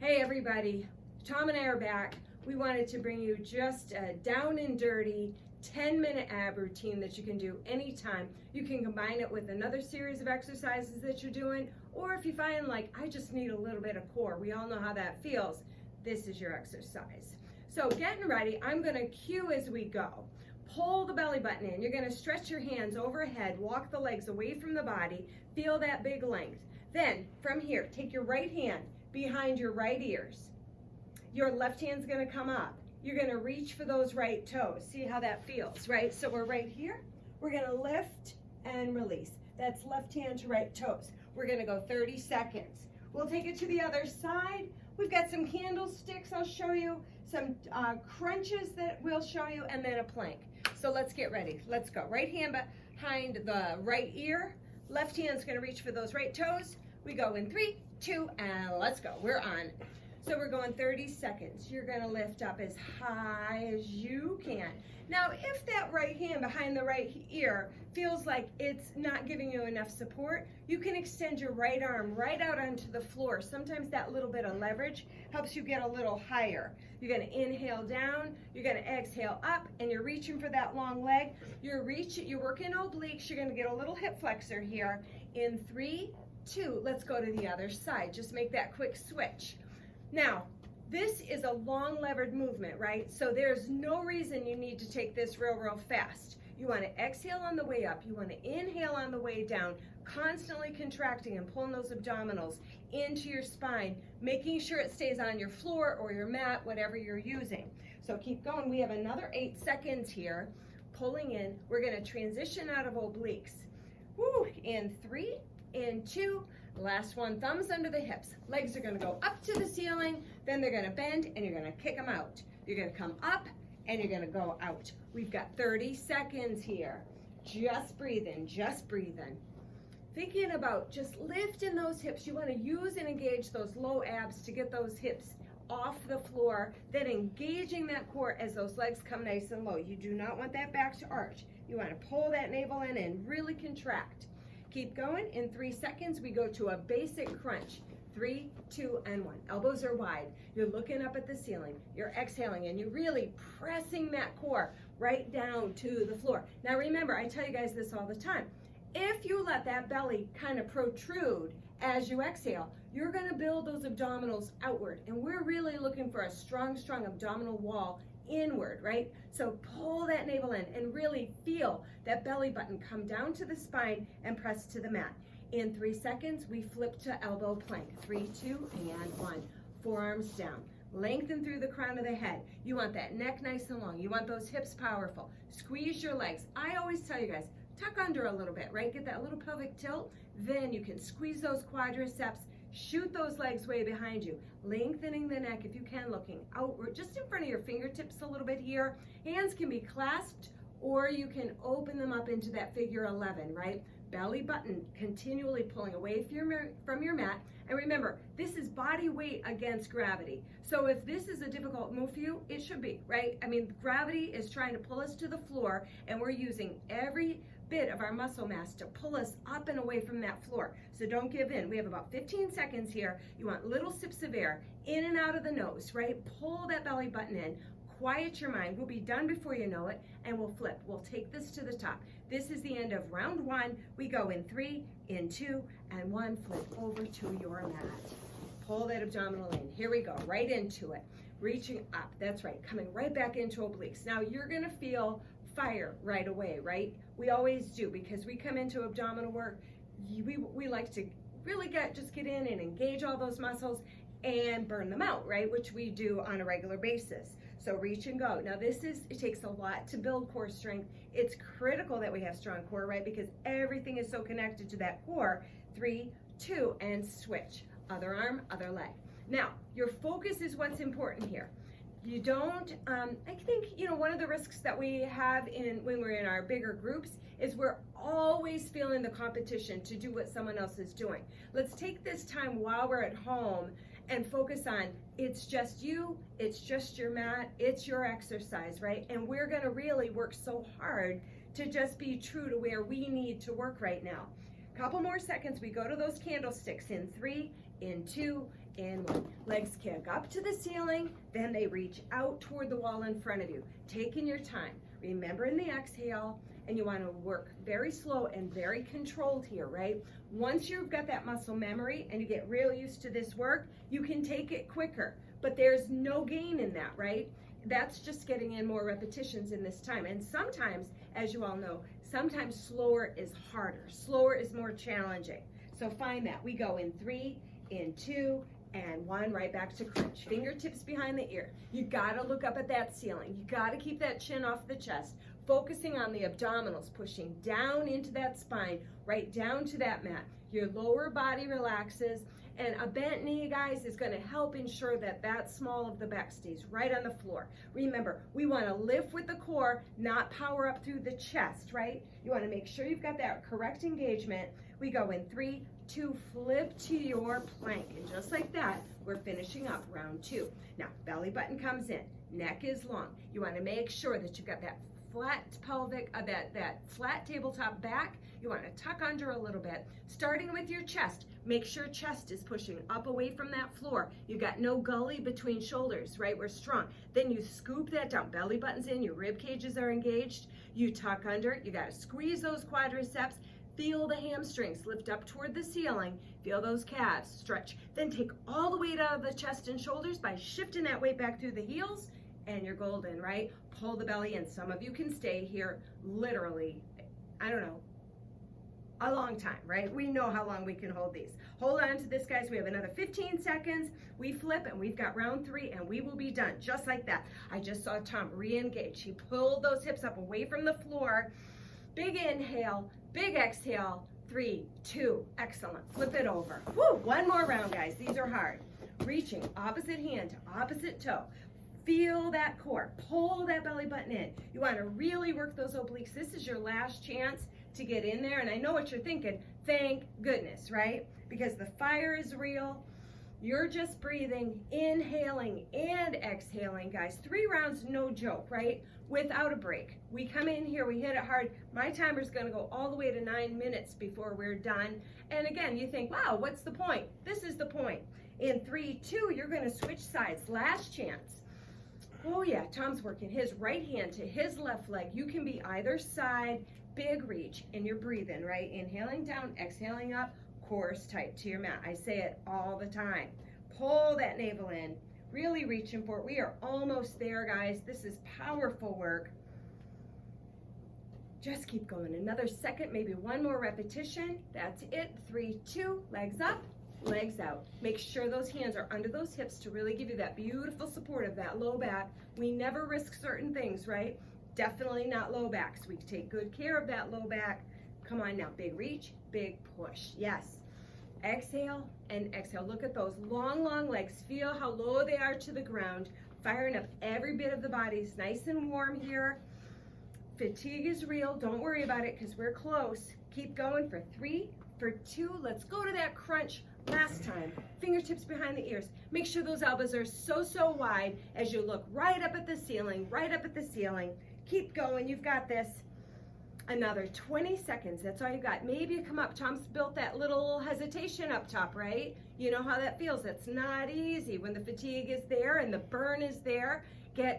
Hey everybody, Tom and I are back. We wanted to bring you just a down and dirty 10-minute ab routine that you can do anytime. You can combine it with another series of exercises that you're doing, or if you find like, I just need a little bit of core, we all know how that feels, this is your exercise. So getting ready, I'm gonna cue as we go. Pull the belly button in. You're gonna stretch your hands overhead, walk the legs away from the body, feel that big length. Then from here, take your right hand behind your right ears. Your left hand's gonna come up. You're gonna reach for those right toes. See how that feels, right? So we're right here. We're gonna lift and release. That's left hand to right toes. We're gonna go 30 seconds. We'll take it to the other side. We've got some candlesticks I'll show you, some crunches that we'll show you, and then a plank. So let's get ready. Let's go. Right hand behind the right ear. Left hand's gonna reach for those right toes. We go in 3, 2, and let's go. We're on. So we're going 30 seconds. You're gonna lift up as high as you can. Now, if that right hand behind the right ear feels like it's not giving you enough support, you can extend your right arm right out onto the floor. Sometimes that little bit of leverage helps you get a little higher. You're gonna inhale down, you're gonna exhale up, and you're reaching for that long leg. You're working obliques, you're gonna get a little hip flexor here. In 3, 2, let's go to the other side. Just make that quick switch. Now, this is a long levered movement, right? So there's no reason you need to take this real fast. You want to exhale on the way up. You want to inhale on the way down, constantly contracting and pulling those abdominals into your spine, making sure it stays on your floor or your mat, whatever you're using. So keep going. We have another 8 seconds here. Pulling in. We're going to transition out of obliques. Woo, in 3, in 2, last one, thumbs under the hips. Legs are gonna go up to the ceiling, then they're gonna bend and you're gonna kick them out. You're gonna come up and you're gonna go out. We've got 30 seconds here. Just breathing, just breathing. Thinking about just lifting those hips. You wanna use and engage those low abs to get those hips off the floor, then engaging that core as those legs come nice and low. You do not want that back to arch. You wanna pull that navel in and really contract. Keep going. In 3 seconds, we go to a basic crunch. 3, 2, and 1. Elbows are wide. You're looking up at the ceiling. You're exhaling, and you're really pressing that core right down to the floor. Now remember, I tell you guys this all the time. If you let that belly kind of protrude as you exhale, you're going to build those abdominals outward. And we're really looking for a strong abdominal wall inward, right? So pull that navel in and really feel that belly button come down to the spine and press to the mat. In 3 seconds, we flip to elbow plank. 3, 2, and 1. Forearms down. Lengthen through the crown of the head. You want that neck nice and long. You want those hips powerful. Squeeze your legs. I always tell you guys, tuck under a little bit, right? Get that little pelvic tilt. Then you can squeeze those quadriceps. Shoot those legs way behind you, lengthening the neck if you can, looking outward, just in front of your fingertips a little bit here. Hands can be clasped, or you can open them up into that figure 11, right? Belly button continually pulling away from your mat. And remember, this is body weight against gravity. So if this is a difficult move for you, it should be, right? I mean, gravity is trying to pull us to the floor, and we're using every bit of our muscle mass to pull us up and away from that floor. So don't give in. We have about 15 seconds here. You want little sips of air in and out of the nose, right? Pull that belly button in, quiet your mind. We'll be done before you know it, and we'll flip. We'll take this to the top. This is the end of round 1. We go in 3, in 2, and 1, flip over to your mat. Pull that abdominal in. Here we go, right into it. Reaching up, that's right, coming right back into obliques. Now you're gonna feel fire right away, right? We always do, because we come into abdominal work, we like to really get in and engage all those muscles and burn them out, right? Which we do on a regular basis. So reach and go. Now it takes a lot to build core strength. It's critical that we have strong core, right? Because everything is so connected to that core. 3, 2, and switch. Other arm, other leg. Now, your focus is what's important here. You don't, I think, one of the risks that we have when we're in our bigger groups is we're always feeling the competition to do what someone else is doing. Let's take this time while we're at home and focus on, it's just you, it's just your mat, it's your exercise, right? And we're gonna really work so hard to just be true to where we need to work right now. Couple more seconds. We go to those candlesticks in 3, in 2, in 1. Legs kick up to the ceiling, then they reach out toward the wall in front of you. Taking your time. Remember in the exhale, and you want to work very slow and very controlled here, right? Once you've got that muscle memory and you get real used to this work, you can take it quicker, but there's no gain in that, right? That's just getting in more repetitions in this time. And sometimes, as you all know, sometimes slower is harder. Slower is more challenging. So find that. We go in 3, in 2, and 1, right back to crunch. Fingertips behind the ear. You gotta look up at that ceiling. You gotta keep that chin off the chest. Focusing on the abdominals, pushing down into that spine, right down to that mat. Your lower body relaxes, and a bent knee, guys, is gonna help ensure that that small of the back stays right on the floor. Remember, we wanna lift with the core, not power up through the chest, right? You wanna make sure you've got that correct engagement. We go in 3, 2, flip to your plank, and just like that, we're finishing up round 2. Now, belly button comes in, neck is long. You wanna make sure that you've got that flat pelvic, that flat tabletop back. You want to tuck under a little bit, starting with your chest. Make sure chest is pushing up away from that floor. You got no gully between shoulders, right? We're strong. Then you scoop that down. Belly button's in, your rib cages are engaged. You tuck under. You got to squeeze those quadriceps. Feel the hamstrings lift up toward the ceiling. Feel those calves stretch. Then take all the weight out of the chest and shoulders by shifting that weight back through the heels, and you're golden, right? Pull the belly in. Some of you can stay here literally, I don't know, a long time, right? We know how long we can hold these. Hold on to this, guys. We have another 15 seconds. We flip, and we've got round 3, and we will be done just like that. I just saw Tom re-engage. He pulled those hips up away from the floor. Big inhale, big exhale. 3, 2, excellent. Flip it over. Woo, one more round, guys. These are hard. Reaching opposite hand to opposite toe. Feel that core, pull that belly button in. You want to really work those obliques. This is your last chance to get in there, and I know what you're thinking. Thank goodness, right? Because the fire is real. You're just breathing, inhaling and exhaling, guys. 3 rounds, no joke, right? Without a break. We come in here, we hit it hard. My timer's gonna go all the way to 9 minutes before we're done. And again, you think, wow, what's the point? This is the point. In 3, 2, you're gonna switch sides. Last chance. Oh yeah, Tom's working his right hand to his left leg. You can be either side, big reach, and you're breathing, right? Inhaling down, exhaling up, core's tight to your mat. I say it all the time. Pull that navel in, really reaching for it. We are almost there, guys. This is powerful work. Just keep going. Another second, maybe one more repetition. That's it. 3, 2, legs up, legs out. Make sure those hands are under those hips to really give you that beautiful support of that low back. We never risk certain things, right? Definitely not low backs. We take good care of that low back. Come on now, big reach, big push. Yes. Exhale and exhale. Look at those long, long legs. Feel how low they are to the ground. Firing up every bit of the body. It's nice and warm here. Fatigue is real. Don't worry about it because we're close. Keep going for 3, for 2. Let's go to that crunch. Last time, fingertips behind the ears. Make sure those elbows are so wide as you look right up at the ceiling, right up at the ceiling. Keep going, you've got this. Another 20 seconds, that's all you got. Maybe you come up, Tom's built that little hesitation up top, right? You know how that feels, it's not easy when the fatigue is there and the burn is there.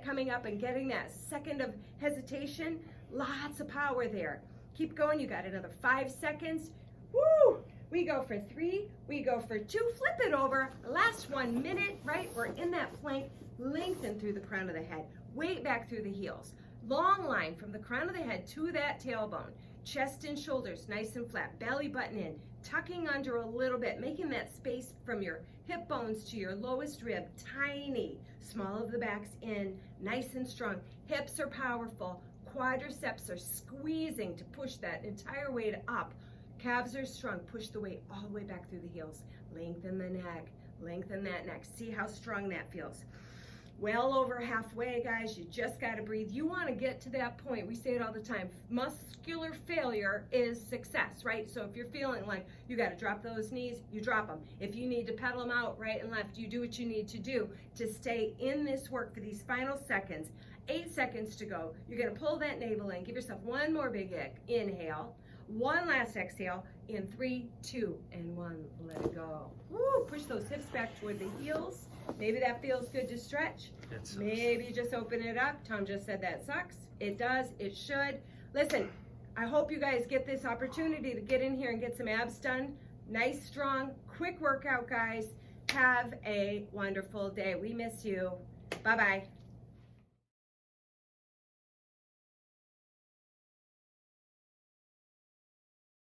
Coming up and getting that second of hesitation, lots of power there. Keep going, you got another 5 seconds. Woo! We go for 3, we go for 2, flip it over. Last 1 minute, right? We're in that plank, lengthen through the crown of the head, weight back through the heels. Long line from the crown of the head to that tailbone. Chest and shoulders nice and flat, belly button in, tucking under a little bit, making that space from your hip bones to your lowest rib tiny. Small of the back's in, nice and strong. Hips are powerful, quadriceps are squeezing to push that entire weight up. Calves are strong, push the weight all the way back through the heels. Lengthen the neck, lengthen that neck. See how strong that feels. Well over halfway, guys, you just gotta breathe. You wanna get to that point, we say it all the time, muscular failure is success, right? So if you're feeling like you gotta drop those knees, you drop them. If you need to pedal them out right and left, you do what you need to do to stay in this work for these final seconds. 8 seconds to go. You're gonna pull that navel in, give yourself one more big inhale, one last exhale, In 3, 2, and 1, let it go. Woo, push those hips back toward the heels. Maybe that feels good to stretch. Maybe just open it up. Tom just said that sucks. It does, it should. Listen, I hope you guys get this opportunity to get in here and get some abs done. Nice, strong, quick workout, guys. Have a wonderful day. We miss you. Bye-bye.